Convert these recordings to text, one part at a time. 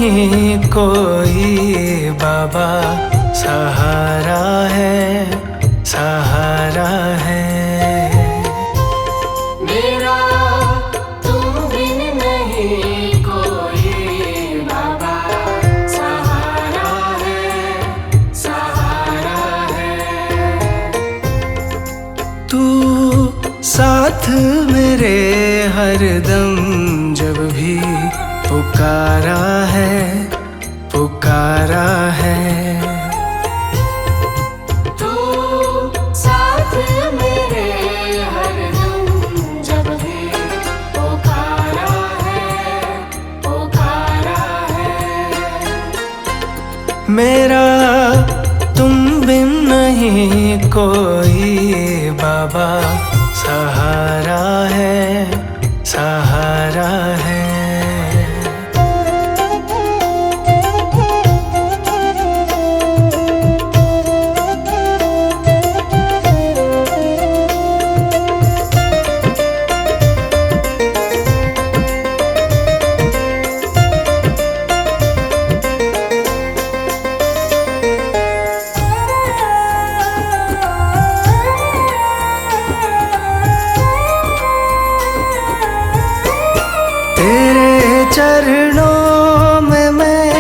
नहीं कोई बाबा, सहारा है, सहारा है मेरा, तुम बिन नहीं कोई बाबा, सहारा है, सहारा है। तू साथ मेरे हरदम, जब भी पुकारा है, पुकारा है। तू साथ मेरे हरदम, जब भी पुकारा है, पुकारा है। मेरा तुम बिन नहीं कोई बाबा, सहारा है, सहारा है। तेरे चरणों में मैं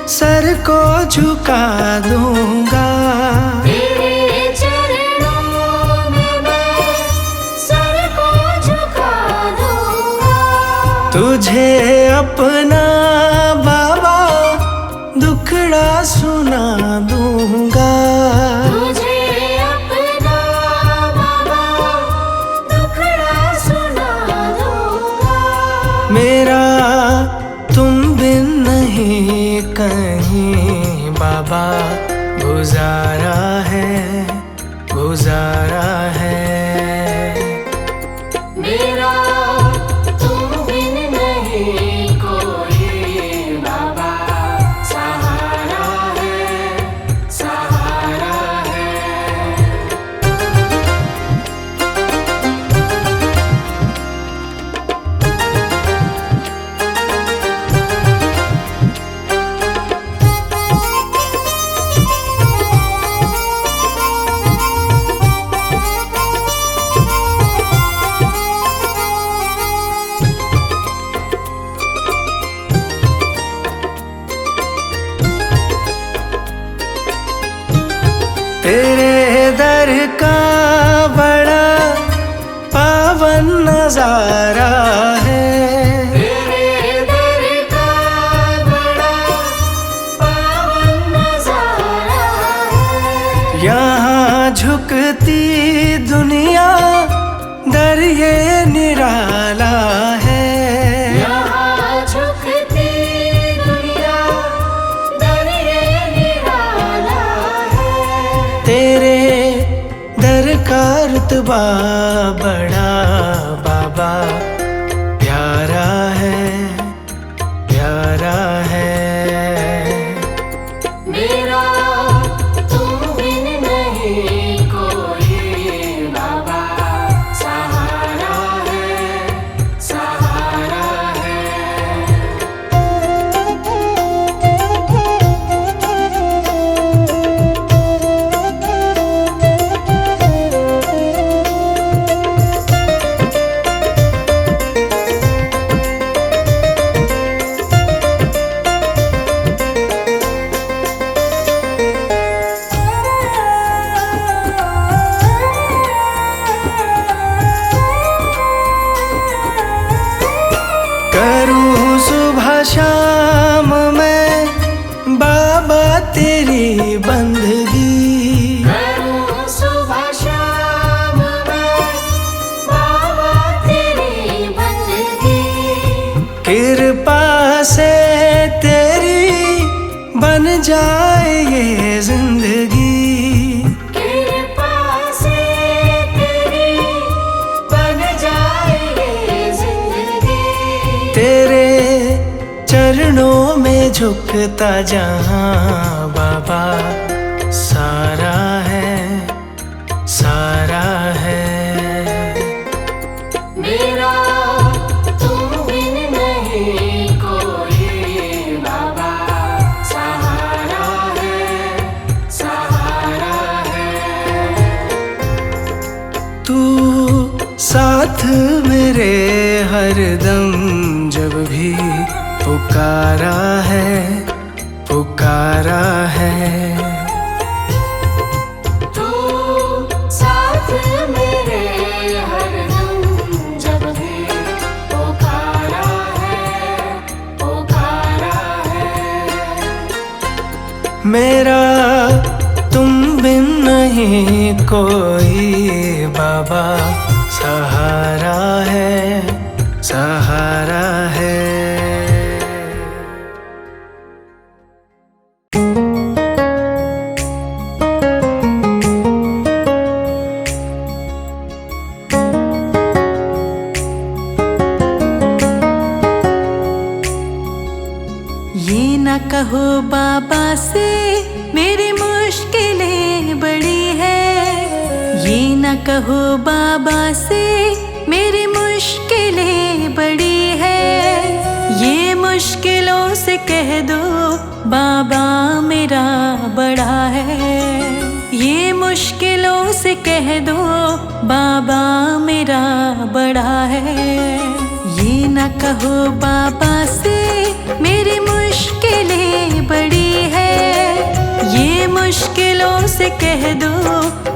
सर को झुका दूंगा, तेरे चरणों में मैं सर को झुका दूंगा। तुझे अपना बाबा दुखड़ा सुना दूंगा। तुझे अपना बाबा दुखड़ा सुना दूंगा। मेरा तुम बिन नहीं कहीं बाबा, गुजारा है, गुजारा है। मेरा तुम बिन नहीं कोई बाबा, सहारा है, सहारा है। तेरे दर का बड़ा पावन नजारा है, तेरे दर का बड़ा पावन नजारा है। यहाँ झुकती दुनिया दर ये निराला है। यहाँ झुकती दुनिया दर ये निराला है। तेरे दर का रुतबा बड़ा बाबा, प्यारा है, प्यारा है। मेरा तुम बिन नहीं कोई बाबा, सहारा है, सहारा है। करूँ सुबह शाम मैं बाबा तेरी बंदगी, करूँ सुबह शाम मैं बाबा तेरी बंदगी। कृपा से तेरी बन जाए ये जिंदगी। कृपा से तेरी बन जाए ये जिंदगी। तेरे चरणों में झुकता जहाँ बाबा, सारा है, सारा है। मेरा तुम बिन नहीं कोई बाबा, मेरे हरदम जब भी पुकारा है, पुकारा है। तू साथ मेरे हरदम जब भी पुकारा है, पुकारा है। मेरा तुम बिन नहीं कोई बाबा, सहारा है, सहारा है। ये न कहो बाबा से मेरी मुश्किलें बड़ी है, ये न कहो बाबा से मेरी मुश्किलें बड़ी है। ये मुश्किलों से कह दो बाबा मेरा बड़ा है, ये मुश्किलों से कह दो बाबा मेरा बड़ा है। ये न कहो बाबा से मेरी मुश्किलें बड़ी है, ये मुश्किलों से कह दो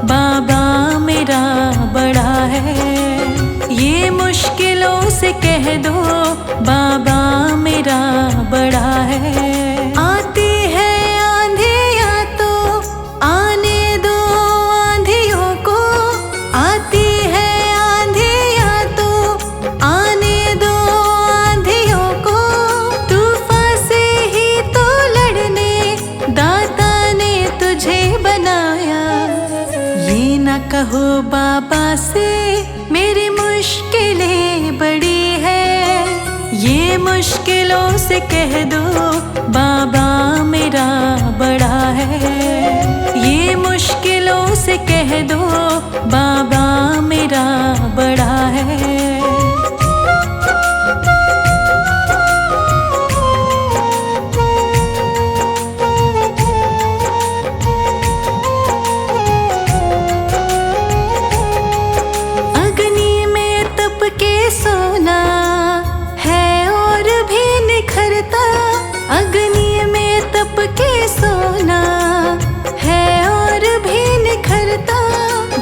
बाबा मेरा बड़ा है। ये मुश्किलों से कह दो बाबा मेरा बड़ा है। आती है आंधियाँ तो आने दो आंधियों को, आती है आंधियाँ तो आने दो आंधियों को। तूफान से ही तो लड़ने दाता ने तुझे बनाया। ये न कहो बाबा से मेरी मुश्किलें बड़ी है, ये मुश्किलों से कह दो बाबा मेरा बड़ा है। ये मुश्किलों से कह दो बाबा मेरा बड़ा है। सोना है और भी निखरता, अग्नि में तप के सोना है और भी निखरता।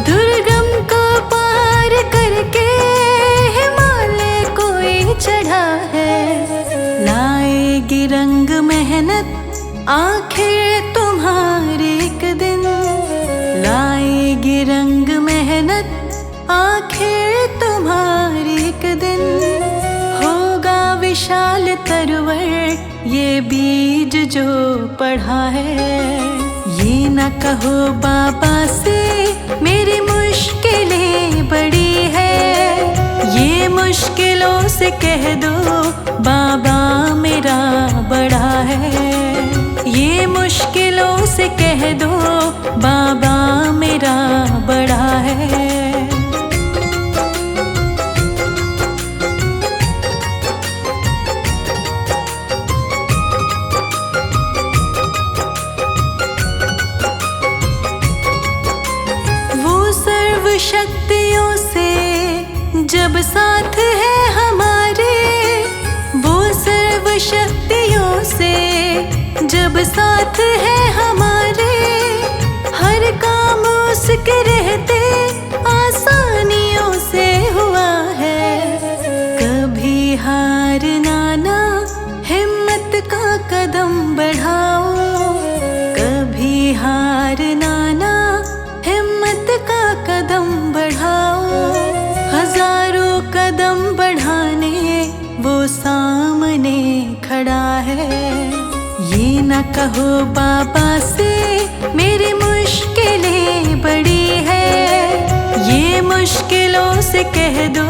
दुर्गम को पार करके हिमालय कोई चढ़ा है। लाएगी रंग मेहनत आखिर तुम्हारे एक दिन, लाएगी रंग मेहनत आखिर तुम्हारी एक दिन। होगा विशाल तरवर ये बीज जो पढ़ा है। ये न कहो बाबा से मेरी मुश्किलें बड़ी है, ये मुश्किलों से कह दो बाबा मेरा बड़ा है। ये मुश्किलों से कह दो बाबा मेरा बड़ा है। शक्तियों से जब साथ है हमारे, वो सर्व शक्तियों से जब साथ है हमारे। हर काम उसके रहते आसानियों से हुआ है। कभी हार ना हिम्मत का कदम बढ़ाओ, कभी हार ना हिम्मत का कदम बढ़ाओ। हजारों कदम बढ़ाने वो सामने खड़ा है। ये न कहो बाबा से मेरी मुश्किलें बड़ी है, ये मुश्किलों से कह दो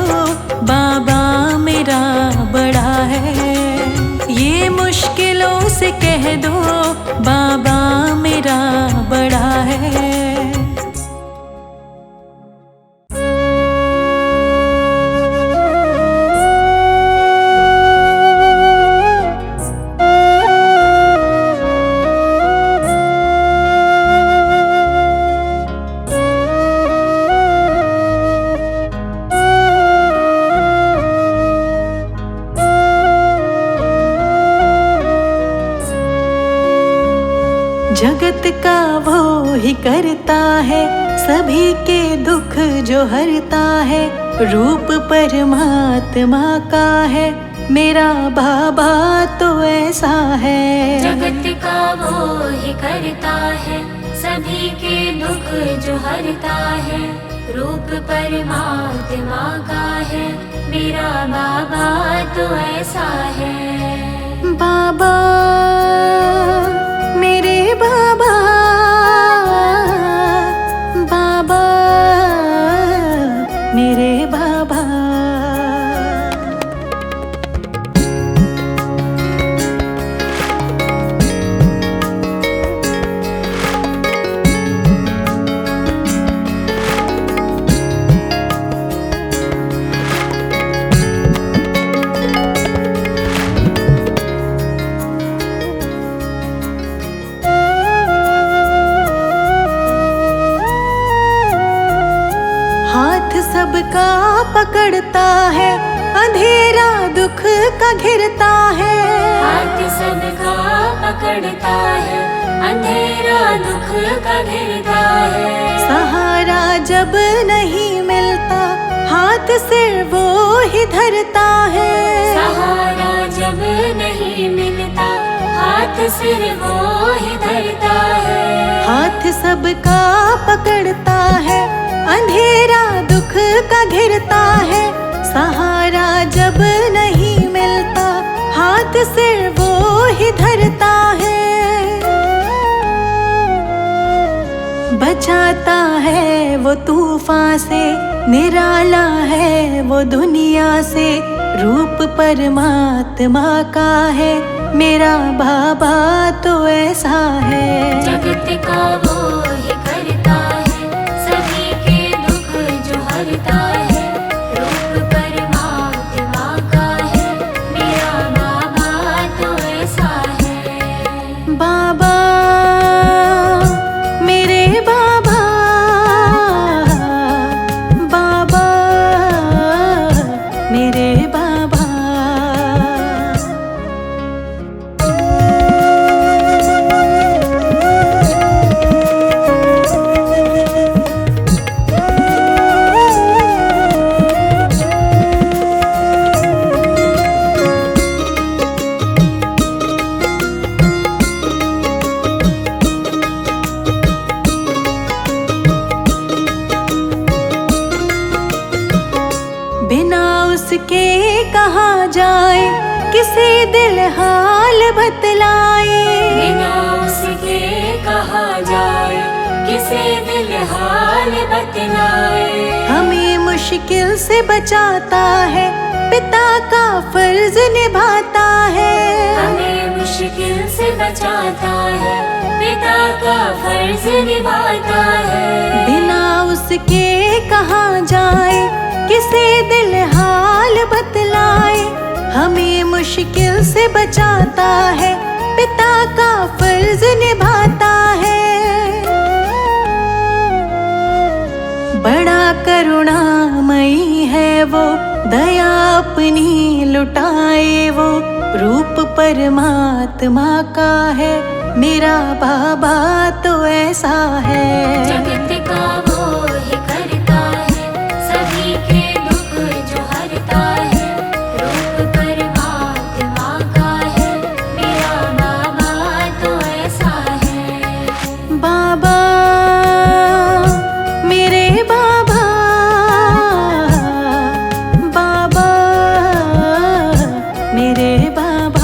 बाबा मेरा बड़ा है। ये मुश्किलों से कह दो बाबा मेरा बड़ा है। जगत का वो ही करता है, सभी के दुख जो हरता है। रूप परमात्मा का है, मेरा बाबा तो ऐसा है। जगत का वो ही करता है, सभी के दुख जो हरता है। रूप परमात्मा का है, मेरा बाबा तो ऐसा है। बाबा मेरे बाबा, बाबा मेरे बाबा। हाथ सबका पकड़ता है, अंधेरा दुख का घिरता है। हाथ सबका पकड़ता है, अंधेरा दुख का घिरता है। सहारा जब नहीं मिलता, हाथ सिर वो ही धरता है। सहारा जब नहीं मिलता, हाथ सिर वो ही धरता है। हाथ सबका पकड़ता है, अंधेरा दुख का घिरता है। सहारा जब नहीं मिलता, हाथ सिर वो ही धरता है। बचाता है वो तूफान से, निराला है वो दुनिया से। रूप परमात्मा का है, मेरा बाबा तो ऐसा है। जगत का वो ही करता है, सभी के दुख जो हरता है। रूप परमात्मा का है, मेरा बाबा तो ऐसा है। बाबा मेरे बाबा, बाबा मेरे बाबा। बिना उसके कहाँ जाए, किसी दिल हाल बतलाए। बिना उसके कहा जाए, किसे दिल हाल बतलाए। हमें मुश्किल से बचाता है, पिता का फर्ज निभाता है। हमें मुश्किल से बचाता है, पिता का फर्ज निभाता है। बिना उसके कहाँ जाए, किसे दिल हाल बतलाए। हमें मुश्किल से बचाता है, पिता का फर्ज निभाता है। बड़ा करुणामयी है वो, दया अपनी लुटाए वो। रूप परमात्मा का है, मेरा बाबा तो ऐसा है। जगत का वो ही करता है, सभी के दुख जो हरता है। रूप परमात्मा का है, मेरा बाबा तो ऐसा है। बाबा मेरे बाबा, बाबा मेरे बाबा।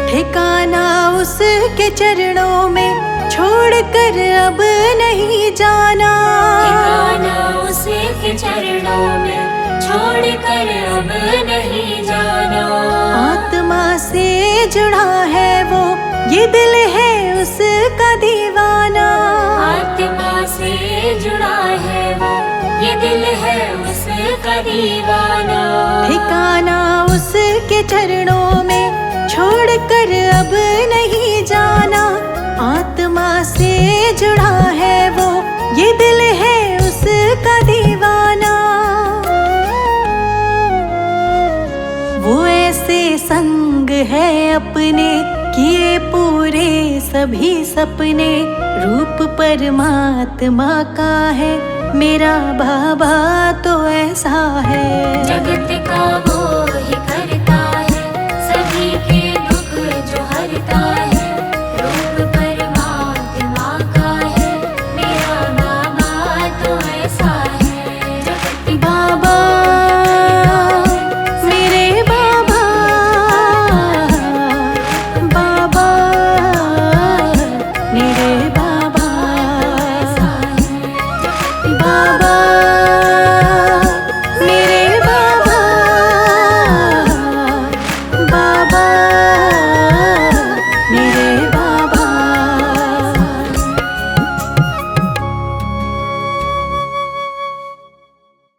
ठिकाना उसके चरणों में, छोड़कर अब नहीं जाना। ठिकाना उसके चरणों में, छोड़कर अब नहीं जाना। आत्मा से जुड़ा है वो, ये दिल है उसका दीवाना। आत्मा से दिल है उसका दीवाना। ठिकाना उसके चरणों में छोड़कर अब नहीं जाना। आत्मा से जुड़ा है वो, ये दिल है उसका दीवाना। वो ऐसे संग है अपने, किए पूरे सभी सपने। रूप परमात्मा का है, मेरा बाबा तो ऐसा है। जगत का वो